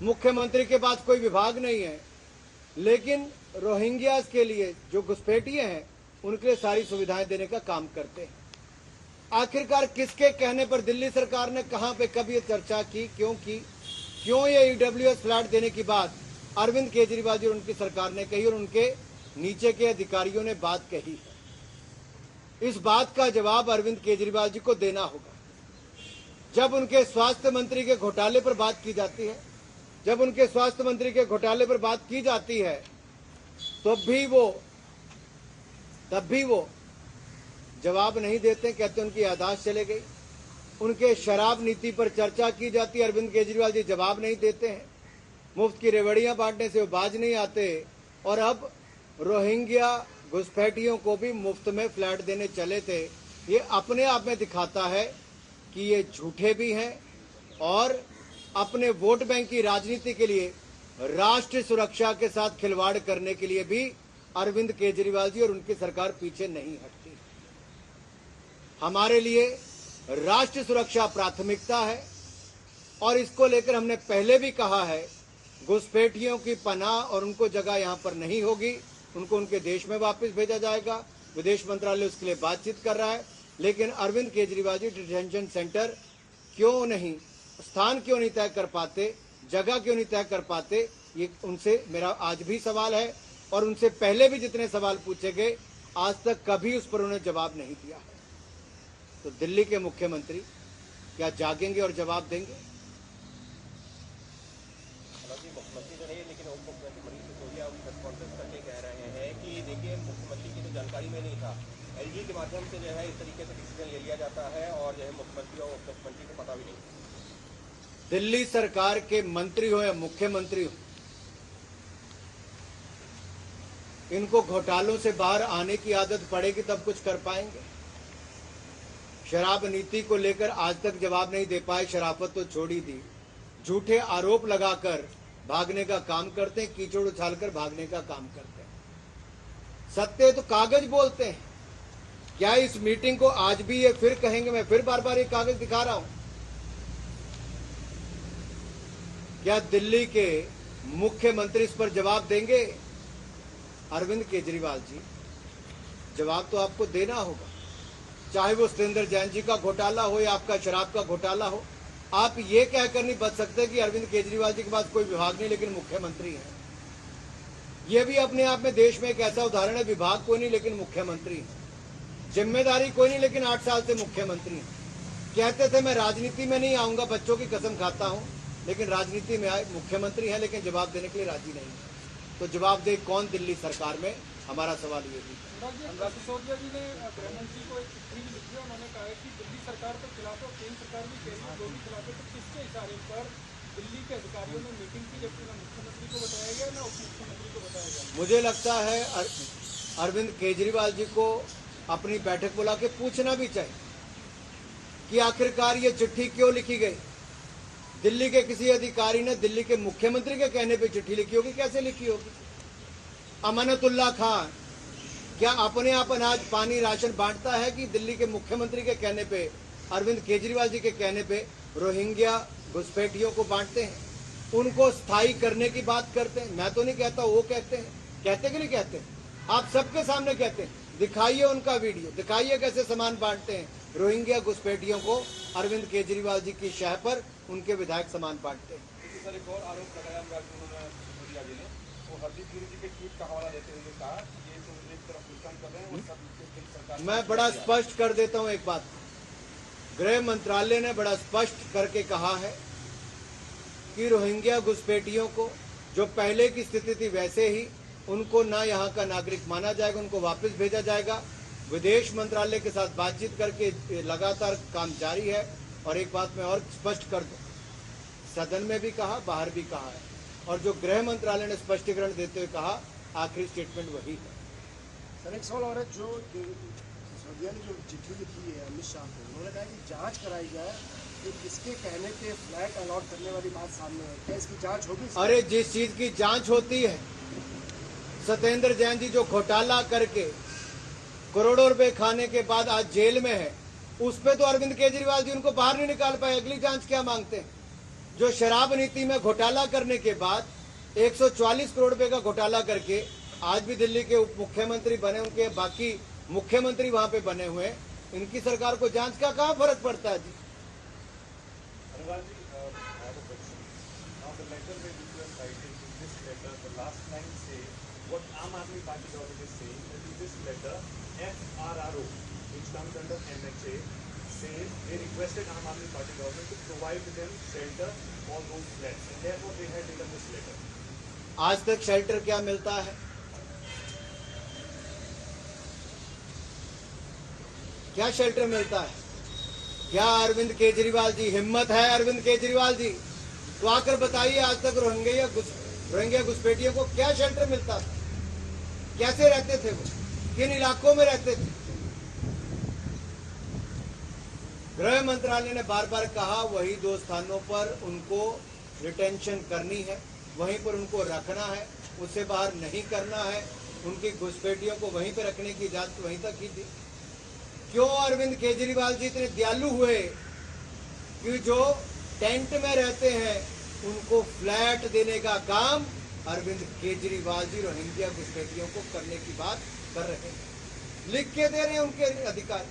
मुख्यमंत्री के पास कोई विभाग नहीं है, लेकिन रोहिंग्यास के लिए जो घुसपैठिए हैं उनके लिए सारी सुविधाएं देने का काम करते हैं। आखिरकार किसके कहने पर दिल्ली सरकार ने कहां पे कब ये चर्चा की, क्यों ये ईडब्ल्यूएस फ्लैट देने की बात अरविंद केजरीवाल जी और उनकी सरकार ने कही और उनके नीचे के अधिकारियों ने बात कही है। इस बात का जवाब अरविंद केजरीवाल जी को देना होगा। जब उनके स्वास्थ्य मंत्री के घोटाले पर बात की जाती है, तब भी वो जवाब नहीं देते, कहते उनकी याददाश्त चले गई। उनके शराब नीति पर चर्चा की जाती है, अरविंद केजरीवाल जी जवाब नहीं देते हैं। मुफ्त की रेवड़ियां बांटने से वो बाज नहीं आते और अब रोहिंग्या घुसपैठियों को भी मुफ्त में फ्लैट देने चले थे। ये अपने आप में दिखाता है कि ये झूठे भी हैं और अपने वोट बैंक की राजनीति के लिए, राष्ट्रीय सुरक्षा के साथ खिलवाड़ करने के लिए भी अरविंद केजरीवाल जी और उनकी सरकार पीछे नहीं हटती। हमारे लिए राष्ट्रीय सुरक्षा प्राथमिकता है और इसको लेकर हमने पहले भी कहा है, घुसपैठियों की पनाह और उनको जगह यहां पर नहीं होगी, उनको उनके देश में वापस भेजा जाएगा। विदेश मंत्रालय उसके लिए बातचीत कर रहा है, लेकिन अरविंद केजरीवाल जी डिटेंशन सेंटर स्थान क्यों नहीं तय कर पाते, जगह क्यों नहीं तय कर पाते, ये उनसे मेरा आज भी सवाल है और उनसे पहले भी जितने सवाल पूछे गए आज तक कभी उस पर उन्होंने जवाब नहीं दिया है। तो दिल्ली के मुख्यमंत्री क्या जागेंगे और जवाब देंगे? मुख्यमंत्री तो नहीं, लेकिन उप मुख्यमंत्री मनीष सिसोदिया प्रेस कॉन्फ्रेंस करके कह रहे हैं कि देखिए मुख्यमंत्री की तो जानकारी में नहीं था, एलजी के माध्यम से जो है इस तरीके से डिसीजन ले लिया जाता है और जो है मुख्यमंत्री और उप मुख्यमंत्री को पता भी नहीं। दिल्ली सरकार के मंत्री हो या मुख्यमंत्री हो, इनको घोटालों से बाहर आने की आदत पड़ेगी तब कुछ कर पाएंगे। शराब नीति को लेकर आज तक जवाब नहीं दे पाए, शराफत तो छोड़ी दी, झूठे आरोप लगाकर भागने का काम करते हैं, कीचड़ उछालकर भागने का काम करते हैं। सत्य तो कागज बोलते हैं। क्या इस मीटिंग को आज भी ये फिर कहेंगे, मैं फिर बार बार ये कागज दिखा रहा हूं, क्या दिल्ली के मुख्यमंत्री इस पर जवाब देंगे? अरविंद केजरीवाल जी, जवाब तो आपको देना होगा, चाहे वो सत्येंद्र जैन जी का घोटाला हो या आपका शराब का घोटाला हो। आप ये कहकर नहीं बच सकते कि अरविंद केजरीवाल जी के पास कोई विभाग नहीं लेकिन मुख्यमंत्री है। ये भी अपने आप में देश में एक ऐसा उदाहरण है, विभाग कोई नहीं लेकिन मुख्यमंत्री है, जिम्मेदारी कोई नहीं लेकिन 8 साल से मुख्यमंत्री है। कहते थे मैं राजनीति में नहीं आऊंगा, बच्चों की कसम खाता हूं, लेकिन राजनीति में आए, मुख्यमंत्री है लेकिन जवाब देने के लिए राजी नहीं है। तो जवाब दे कौन दिल्ली सरकार में? हमारा सवाल ये भी। सिसोदिया जी ने गृहमंत्री को एक चिट्ठी भी लिखी है, उन्होंने कहा है कि दिल्ली सरकार तो खिलाफ है, केंद्र सरकार भी कह रही है, दोनों खिलाफ है। तो किसके इशारे पर दिल्ली के अधिकारियों ने मीटिंग की, जबकि ना मुख्यमंत्री को बताया गया ना उप मुख्यमंत्री को बताया गया? मुझे लगता है अरविंद केजरीवाल जी को अपनी बैठक बुला के पूछना भी चाहिए कि आखिरकार ये चिट्ठी क्यों लिखी गई। दिल्ली के किसी अधिकारी ने दिल्ली के मुख्यमंत्री के कहने पे चिट्ठी लिखी होगी, कैसे लिखी होगी? अमानतुल्लाह खान क्या अपने आप अनाज पानी राशन बांटता है कि दिल्ली के मुख्यमंत्री के कहने पे, अरविंद केजरीवाल जी के कहने पे रोहिंग्या घुसपैठियों को बांटते हैं, उनको स्थायी करने की बात करते हैं? मैं तो नहीं कहता, वो कहते हैं। कहते कि नहीं कहते? आप सबके सामने कहते हैं। दिखाइए उनका वीडियो, दिखाइए कैसे सामान बांटते हैं। रोहिंग्या घुसपैठियों को अरविंद केजरीवाल जी की शह पर उनके विधायक सामान बांटते हैं। सर एक और आरोप लगाया सिसोदिया जी ने, वो हरदीप गिरी जी के ट्वीट का हवाला देते हुए कहा कि ये तो एक तरफ भुगतान कर रहे हैं और सब सरकार। मैं बड़ा स्पष्ट कर देता हूं एक बात, गृह मंत्रालय ने बड़ा स्पष्ट करके कहा है कि रोहिंग्या घुसपैठियों को जो पहले की स्थिति थी वैसे ही उनको ना यहाँ का नागरिक माना जाएगा, उनको वापस भेजा जाएगा। विदेश मंत्रालय के साथ बातचीत करके लगातार काम जारी है। और एक बात मैं और स्पष्ट कर दूं, सदन में भी कहा, बाहर भी कहा है, और जो गृह मंत्रालय ने स्पष्टीकरण देते हुए कहा, आखिरी स्टेटमेंट वही है। सर एक सवाल और है, जो सिसोदिया ने जो चिट्ठी लिखी है अमित शाह को, उन्होंने कहा कि जांच कराई जाए कि किसके कहने पे फ्लैट अलॉट करने वाली बात सामने है, क्या इसकी जांच होगी? अरे जिस चीज की जांच होती है, सत्येंद्र जैन जी जो घोटाला करके करोड़ों रुपए खाने के बाद आज जेल में है, उस पे तो अरविंद केजरीवाल जी उनको बाहर नहीं निकाल पाए। अगली जांच क्या मांगते हैं? जो शराब नीति में घोटाला करने के बाद 140 करोड़ रुपए का घोटाला करके आज भी दिल्ली के उप मुख्यमंत्री बने, उनके बाकी मुख्यमंत्री वहां पे बने हुए हैं, इनकी सरकार को जांच का कहां फर्क पड़ता है जी? Anurag ji, I have a question. Now the letter where you are citing, in this letter, the last line says, what Aam Aadmi Party government is saying, that in this letter, FRRO, which comes under MHA, says they requested Aam Aadmi Party government to provide them shelter for those flats, and therefore they had written this letter. आज तक shelter क्या मिलता है? क्या shelter मिलता है? क्या अरविंद केजरीवाल जी, हिम्मत है अरविंद केजरीवाल जी, तो आकर बताइए आज तक रोहिंग्या घुसपैठियों को क्या शेल्टर मिलता था? कैसे रहते थे वो? किन इलाकों में रहते थे? गृह मंत्रालय ने बार बार कहा वही 2 स्थानों पर उनको रिटेंशन करनी है, वहीं पर उनको रखना है, उससे बाहर नहीं करना है। उनकी घुसपैठियों को वहीं पर रखने की इजाजत वहीं तक की थी। क्यों अरविंद केजरीवाल जी इतने दयालु हुए कि जो टेंट में रहते हैं उनको फ्लैट देने का काम अरविंद केजरीवाल जी रोहिंग्या घुसपैठियों को करने की बात कर रहे हैं, लिख के दे रहे हैं उनके अधिकारी।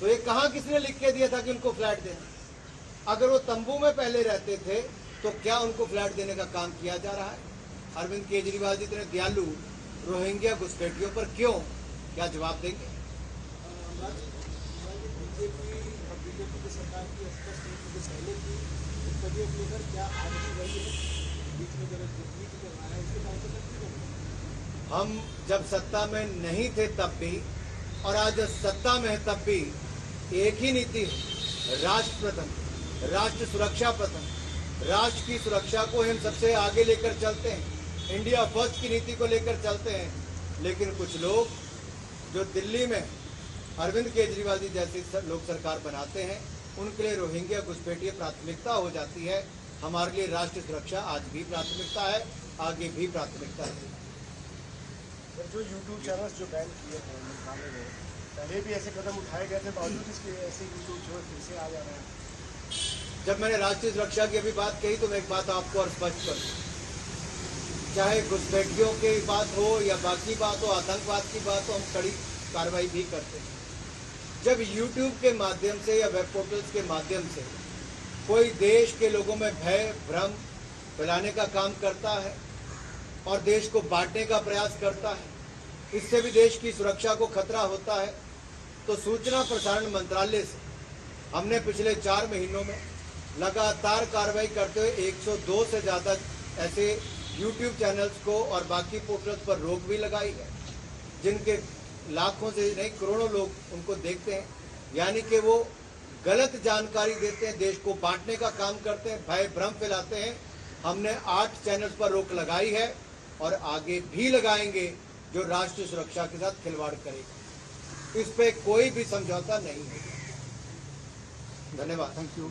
तो ये कहां किसने लिख के दिया था कि उनको फ्लैट देना? अगर वो तंबू में पहले रहते थे तो क्या उनको फ्लैट देने का काम किया जा रहा है? अरविंद केजरीवाल जी इतने दयालु रोहिंग्या घुसपैठियों पर क्यों? क्या जवाब देंगे? बीजेपी की सरकार की स्पष्ट नीति को पहले की उत्पत्तियों को लेकर क्या आज भी वही है? बीच में जब नीति को आया उसके बाद तो हम जब सत्ता में नहीं थे तब भी और आज जब सत्ता में है तब भी एक ही नीति है, राष्ट्र प्रथम, राष्ट्र सुरक्षा प्रथम। राष्ट्र की सुरक्षा को हम सबसे आगे लेकर चलते हैं, इंडिया फर्स्ट की नीति को लेकर चलते हैं। लेकिन कुछ लोग जो दिल्ली में अरविंद केजरीवाल जी जैसी लोग सरकार बनाते हैं, उनके लिए रोहिंग्या घुसपैठी प्राथमिकता हो जाती है। हमारे लिए राष्ट्रीय सुरक्षा आज भी प्राथमिकता है, आगे भी प्राथमिकता है। जो यूट्यूब चैनल्स जो बैन किए हैं मंत्रालय में, पहले भी ऐसे कदम उठाए गए थे, बावजूद इसके ऐसे यूट्यूब जो फिर से आ जा रहे हैं। जब मैंने राष्ट्रीय सुरक्षा की अभी बात कही तो मैं एक बात आपको और स्पष्ट कर दूं, चाहे घुसपैठियों की बात हो या बाकी बात हो, आतंकवाद की बात हो, हम कड़ी कार्रवाई भी करते हैं। जब यूट्यूब के माध्यम से या वेब पोर्टल्स के माध्यम से कोई देश के लोगों में भय भ्रम फैलाने का काम करता है और देश को बांटने का प्रयास करता है, इससे भी देश की सुरक्षा को खतरा होता है, तो सूचना प्रसारण मंत्रालय से हमने पिछले 4 महीनों में लगातार कार्रवाई करते हुए 102 से ज़्यादा ऐसे यूट्यूब चैनल्स को और बाकी पोर्टल्स पर रोक भी लगाई है, जिनके लाखों से नहीं करोड़ों लोग उनको देखते हैं। यानी कि वो गलत जानकारी देते हैं, देश को बांटने का काम करते हैं, भय भ्रम फैलाते हैं। हमने 8 चैनल्स पर रोक लगाई है और आगे भी लगाएंगे जो राष्ट्रीय सुरक्षा के साथ खिलवाड़ करेगा। इस पे कोई भी समझौता नहीं है। धन्यवाद। Thank you.